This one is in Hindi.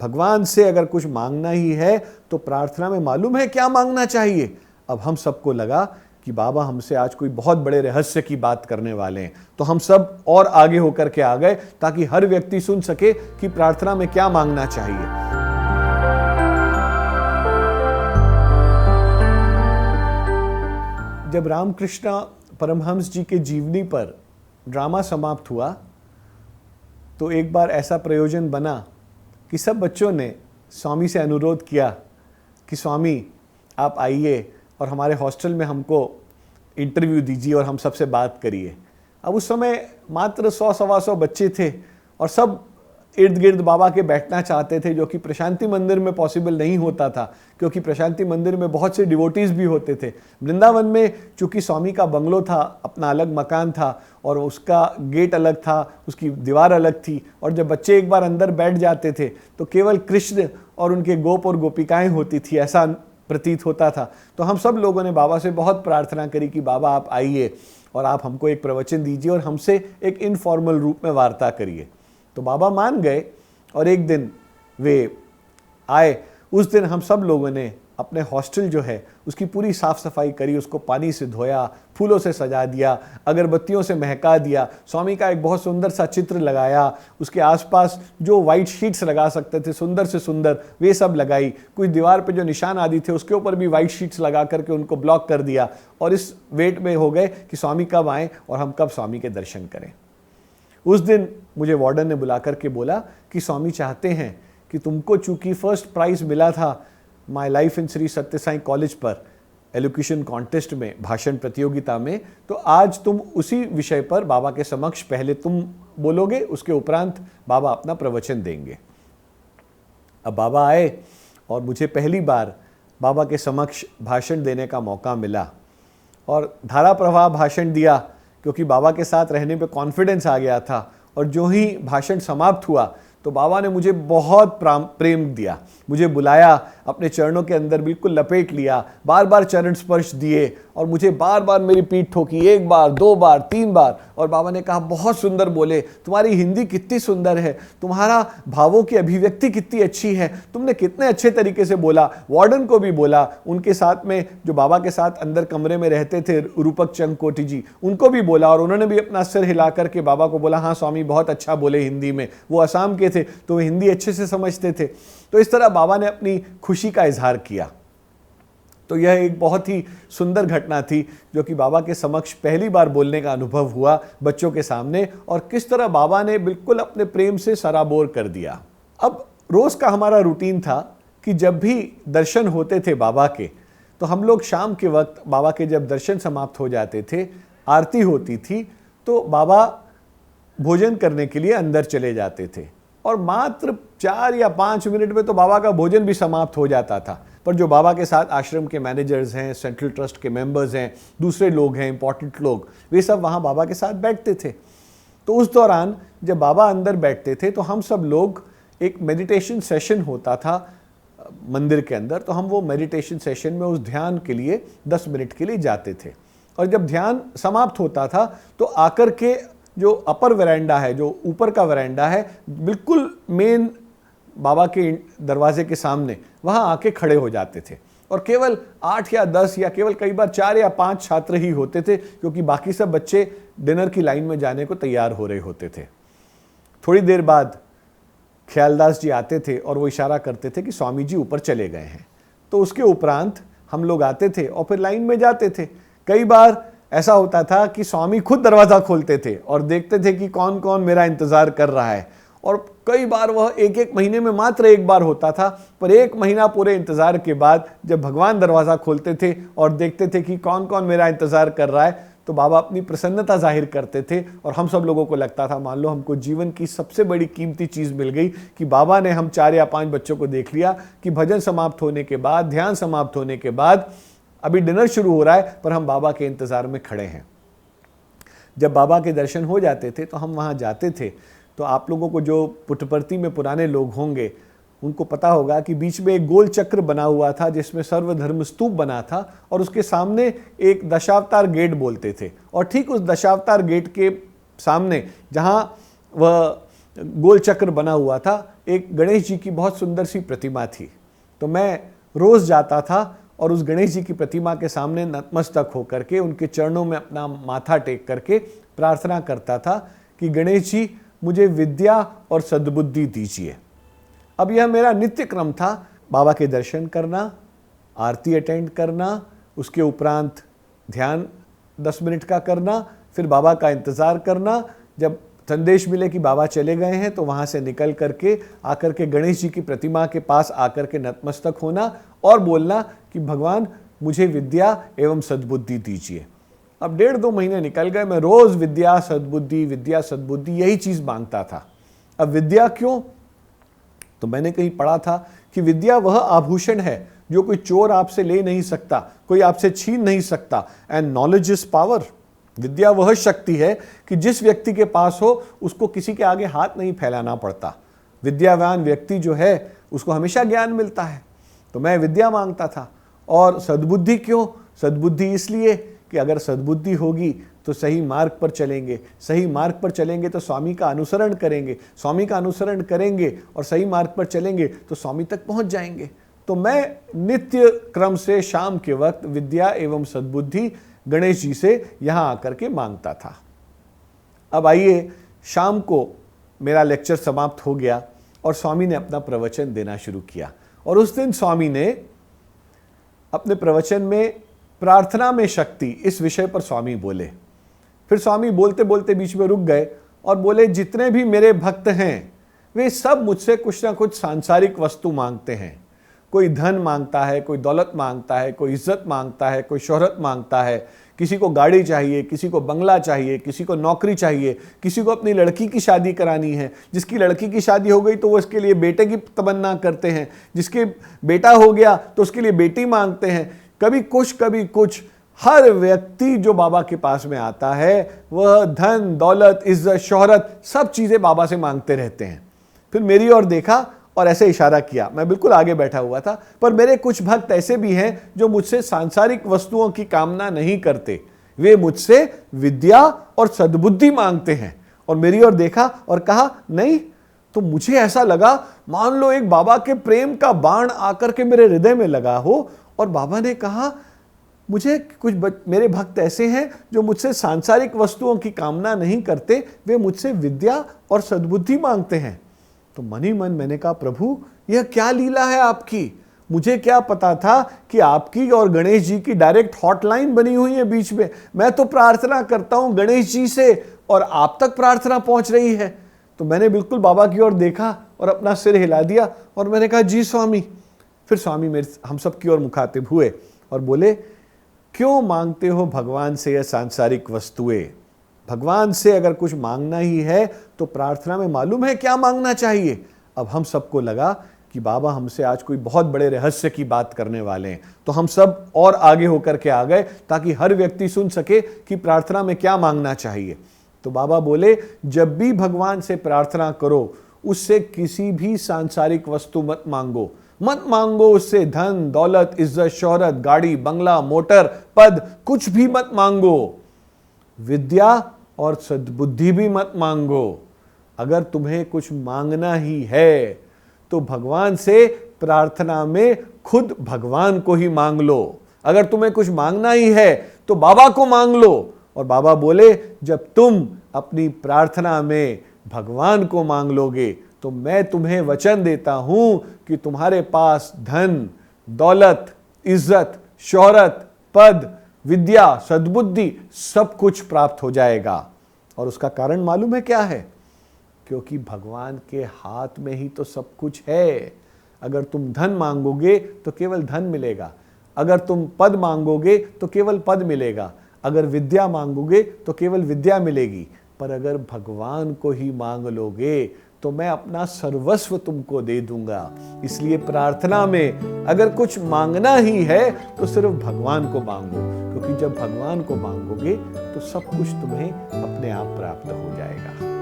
भगवान से अगर कुछ मांगना ही है तो प्रार्थना में मालूम है क्या मांगना चाहिए। अब हम सबको लगा कि बाबा हमसे आज कोई बहुत बड़े रहस्य की बात करने वाले हैं, तो हम सब और आगे होकर के आ गए ताकि हर व्यक्ति सुन सके कि प्रार्थना में क्या मांगना चाहिए। जब रामकृष्ण परमहंस जी के जीवनी पर ड्रामा समाप्त हुआ तो एक बार ऐसा प्रयोजन बना कि सब बच्चों ने स्वामी से अनुरोध किया कि स्वामी आप आइए और हमारे हॉस्टल में हमको इंटरव्यू दीजिए और हम सबसे बात करिए। अब उस समय मात्र 100-125 बच्चे थे और सब इर्द गिर्द बाबा के बैठना चाहते थे, जो कि प्रशांति मंदिर में पॉसिबल नहीं होता था क्योंकि प्रशांति मंदिर में बहुत से डिवोटीज भी होते थे। वृंदावन में चूंकि स्वामी का बंगलो था, अपना अलग मकान था और उसका गेट अलग था, उसकी दीवार अलग थी, और जब बच्चे एक बार अंदर बैठ जाते थे तो केवल कृष्ण और उनके गोप और गोपिकाएं होती थी, ऐसा प्रतीत होता था। तो हम सब लोगों ने बाबा से बहुत प्रार्थना करी कि बाबा आप आइए और आप हमको एक प्रवचन दीजिए और हमसे एक इनफॉर्मल रूप में वार्ता करिए। तो बाबा मान गए और एक दिन वे आए। उस दिन हम सब लोगों ने अपने हॉस्टल जो है उसकी पूरी साफ सफाई करी, उसको पानी से धोया, फूलों से सजा दिया, अगरबत्तियों से महका दिया, स्वामी का एक बहुत सुंदर सा चित्र लगाया, उसके आसपास जो वाइट शीट्स लगा सकते थे सुंदर से सुंदर वे सब लगाई, कुछ दीवार पे जो निशान आदि थे उसके ऊपर भी वाइट शीट्स लगा करके उनको ब्लॉक कर दिया और इस वेट में हो गए कि स्वामी कब आएँ और हम कब स्वामी के दर्शन करें। उस दिन मुझे वार्डन ने बुला करके बोला कि स्वामी चाहते हैं कि तुमको चूंकि फर्स्ट प्राइज मिला था माई लाइफ इन श्री सत्य साई कॉलेज पर एलोक्यूशन कॉन्टेस्ट में, भाषण प्रतियोगिता में, तो आज तुम उसी विषय पर बाबा के समक्ष पहले तुम बोलोगे, उसके उपरांत बाबा अपना प्रवचन देंगे। अब बाबा आए और मुझे पहली बार बाबा के समक्ष भाषण देने का मौका मिला और धारा प्रवाह भाषण दिया क्योंकि बाबा के साथ रहने पे कॉन्फिडेंस आ गया था। और जो ही भाषण समाप्त हुआ तो बाबा ने मुझे बहुत प्रेम दिया, मुझे बुलाया, अपने चरणों के अंदर बिल्कुल लपेट लिया, बार बार चरण स्पर्श दिए और मुझे बार बार मेरी पीठ ठोकी, 1 बार 2 बार 3 बार। और बाबा ने कहा बहुत सुंदर बोले, तुम्हारी हिंदी कितनी सुंदर है, तुम्हारा भावों की अभिव्यक्ति कितनी अच्छी है, तुमने कितने अच्छे तरीके से बोला। वार्डन को भी बोला, उनके साथ में जो बाबा के साथ अंदर कमरे में रहते थे रूपक चंद कोटी जी, उनको भी बोला और उन्होंने भी अपना सिर हिला करके बाबा को बोला हाँ स्वामी बहुत अच्छा बोले हिंदी में। वो असम के थे तो वो हिंदी अच्छे से समझते थे। तो इस तरह बाबा ने अपनी खुशी का इजहार किया। तो यह एक बहुत ही सुंदर घटना थी जो कि बाबा के समक्ष पहली बार बोलने का अनुभव हुआ बच्चों के सामने, और किस तरह बाबा ने बिल्कुल अपने प्रेम से सराबोर कर दिया। अब रोज का हमारा रूटीन था कि जब भी दर्शन होते थे बाबा के तो हम लोग शाम के वक्त बाबा के जब दर्शन समाप्त हो जाते थे, आरती होती थी, तो बाबा भोजन करने के लिए अंदर चले जाते थे और मात्र 4 या 5 मिनट में तो बाबा का भोजन भी समाप्त हो जाता था। पर जो बाबा के साथ आश्रम के मैनेजर्स हैं, सेंट्रल ट्रस्ट के मेंबर्स हैं, दूसरे लोग हैं, इंपॉर्टेंट लोग, वे सब वहाँ बाबा के साथ बैठते थे। तो उस दौरान जब बाबा अंदर बैठते थे तो हम सब लोग, एक मेडिटेशन सेशन होता था मंदिर के अंदर, तो हम वो मेडिटेशन सेशन में उस ध्यान के लिए 10 मिनट के लिए जाते थे। और जब ध्यान समाप्त होता था तो आकर के जो अपर वरांडा है, जो ऊपर का वरांडा है, बिल्कुल मेन बाबा के दरवाजे के सामने, वहाँ आके खड़े हो जाते थे। और केवल 8 या 10 या केवल कई बार 4 या 5 छात्र ही होते थे क्योंकि बाकी सब बच्चे डिनर की लाइन में जाने को तैयार हो रहे होते थे। थोड़ी देर बाद ख्यालदास जी आते थे और वो इशारा करते थे कि स्वामी जी ऊपर चले गए हैं। तो उसके उपरांत हम लोग आते थे और फिर लाइन में जाते थे। कई बार ऐसा होता था कि स्वामी खुद दरवाज़ा खोलते थे और देखते थे कि कौन कौन मेरा इंतज़ार कर रहा है। और कई बार वह एक महीने में मात्र 1 बार होता था, पर 1 महीना पूरे इंतज़ार के बाद जब भगवान दरवाज़ा खोलते थे और देखते थे कि कौन कौन मेरा इंतज़ार कर रहा है, तो बाबा अपनी प्रसन्नता जाहिर करते थे और हम सब लोगों को लगता था मान लो हमको जीवन की सबसे बड़ी कीमती चीज़ मिल गई कि बाबा ने हम 4 या 5 बच्चों को देख लिया कि भजन समाप्त होने के बाद, ध्यान समाप्त होने के बाद अभी डिनर शुरू हो रहा है पर हम बाबा के इंतज़ार में खड़े हैं। जब बाबा के दर्शन हो जाते थे तो हम वहाँ जाते थे। तो आप लोगों को जो पुट्टपर्ती में पुराने लोग होंगे उनको पता होगा कि बीच में एक गोल चक्र बना हुआ था जिसमें सर्वधर्म स्तूप बना था और उसके सामने एक दशावतार गेट बोलते थे। और ठीक उस दशावतार गेट के सामने जहाँ वह गोल चक्र बना हुआ था, एक गणेश जी की बहुत सुंदर सी प्रतिमा थी। तो मैं रोज जाता था और उस गणेश जी की प्रतिमा के सामने नतमस्तक होकर के उनके चरणों में अपना माथा टेक करके प्रार्थना करता था कि गणेश जी मुझे विद्या और सद्बुद्धि दीजिए। अब यह मेरा नित्य क्रम था, बाबा के दर्शन करना, आरती अटेंड करना, उसके उपरांत ध्यान 10 मिनट का करना, फिर बाबा का इंतज़ार करना, जब संदेश मिले कि बाबा चले गए हैं तो वहाँ से निकल करके आकर के गणेश जी की प्रतिमा के पास आकर के नतमस्तक होना और बोलना कि भगवान मुझे विद्या एवं सद्बुद्धि दीजिए। अब 1.5-2 महीने निकल गए, मैं रोज़ विद्या सद्बुद्धि यही चीज़ मांगता था। अब विद्या क्यों? तो मैंने कहीं पढ़ा था कि विद्या वह आभूषण है जो कोई चोर आपसे ले नहीं सकता, कोई आपसे छीन नहीं सकता। And knowledge is power. विद्या वह शक्ति है कि जिस व्यक्ति के पास हो उसको किसी के आगे हाथ नहीं फैलाना पड़ता। विद्यावान व्यक्ति जो है उसको हमेशा ज्ञान मिलता है। तो मैं विद्या मांगता था। और सद्बुद्धि क्यों? सद्बुद्धि इसलिए कि अगर सद्बुद्धि होगी तो सही मार्ग पर चलेंगे, सही मार्ग पर चलेंगे तो स्वामी का अनुसरण करेंगे, स्वामी का अनुसरण करेंगे और सही मार्ग पर चलेंगे तो स्वामी तक पहुंच जाएंगे। तो मैं नित्य क्रम से शाम के वक्त विद्या एवं सद्बुद्धि गणेश जी से यहाँ आकर के मांगता था। अब आइए, शाम को मेरा लेक्चर समाप्त हो गया और स्वामी ने अपना प्रवचन देना शुरू किया। और उस दिन स्वामी ने अपने प्रवचन में प्रार्थना में शक्ति इस विषय पर स्वामी बोले। फिर स्वामी बोलते बोलते बीच में रुक गए और बोले, जितने भी मेरे भक्त हैं वे सब मुझसे कुछ ना कुछ सांसारिक वस्तु मांगते हैं। कोई धन मांगता है, कोई दौलत मांगता है, कोई इज्जत मांगता है, कोई शोहरत मांगता है, किसी को गाड़ी चाहिए, किसी को बंगला चाहिए, किसी को नौकरी चाहिए, किसी को अपनी लड़की की शादी करानी है। जिसकी लड़की की शादी हो गई तो वो इसके लिए बेटे की तमन्ना करते हैं, जिसके बेटा हो गया तो उसके लिए बेटी मांगते हैं। कभी कुछ हर व्यक्ति जो बाबा के पास में आता है वह धन, दौलत, इज्जत, शोहरत सब चीज़ें बाबा से मांगते रहते हैं। फिर मेरी ओर देखा और ऐसे इशारा किया। मैं बिल्कुल आगे बैठा हुआ था, पर मेरे कुछ भक्त ऐसे भी हैं जो मुझसे सांसारिक वस्तुओं की कामना नहीं करते, वे मुझसे विद्या और सद्बुद्धि मांगते हैं। और मेरी ओर देखा और कहा नहीं। तो मुझे ऐसा लगा मान लो एक बाबा के प्रेम का बाण आकर के मेरे हृदय में लगा हो और बाबा ने कहा मुझे कुछ मेरे भक्त ऐसे हैं जो मुझसे सांसारिक वस्तुओं की कामना नहीं करते, वे मुझसे विद्या और सद्बुद्धि मांगते हैं। तो मन ही मन मैंने कहा, प्रभु यह क्या लीला है आपकी? मुझे क्या पता था कि आपकी और गणेश जी की डायरेक्ट हॉटलाइन बनी हुई है बीच में। मैं तो प्रार्थना करता हूं गणेश जी से और आप तक प्रार्थना पहुंच रही है। तो मैंने बिल्कुल बाबा की ओर देखा और अपना सिर हिला दिया और मैंने कहा, जी स्वामी। फिर स्वामी हम सब की ओर मुखातिब हुए और बोले, क्यों मांगते हो भगवान से यह सांसारिक वस्तुएं? भगवान से अगर कुछ मांगना ही है तो प्रार्थना में मालूम है क्या मांगना चाहिए। अब हम सबको लगा कि बाबा हमसे आज कोई बहुत बड़े रहस्य की बात करने वाले हैं। तो हम सब और आगे होकर के आ गए ताकि हर व्यक्ति सुन सके कि प्रार्थना में क्या मांगना चाहिए। तो बाबा बोले, जब भी भगवान से प्रार्थना करो उससे किसी भी सांसारिक वस्तु मत मांगो उससे धन, दौलत, इज्जत, शोहरत, गाड़ी, बंगला, मोटर, पद, कुछ भी मत मांगो। विद्या और सद्बुद्धि भी मत मांगो। अगर तुम्हें कुछ मांगना ही है तो भगवान से प्रार्थना में खुद भगवान को ही मांग लो। अगर तुम्हें कुछ मांगना ही है तो बाबा को मांग लो। और बाबा बोले, जब तुम अपनी प्रार्थना में भगवान को मांग लोगे तो मैं तुम्हें वचन देता हूं कि तुम्हारे पास धन, दौलत, इज्जत, शोहरत, पद, विद्या, सद्बुद्धि सब कुछ प्राप्त हो जाएगा। और उसका कारण मालूम है क्या है? क्योंकि भगवान के हाथ में ही तो सब कुछ है। अगर तुम धन मांगोगे तो केवल धन मिलेगा, अगर तुम पद मांगोगे तो केवल पद मिलेगा, अगर विद्या मांगोगे तो केवल विद्या मिलेगी। पर अगर भगवान को ही मांग लोगे तो मैं अपना सर्वस्व तुमको दे दूंगा। इसलिए प्रार्थना में अगर कुछ मांगना ही है तो सिर्फ भगवान को मांगो, क्योंकि जब भगवान को मांगोगे तो सब कुछ तुम्हें अपने आप प्राप्त हो जाएगा।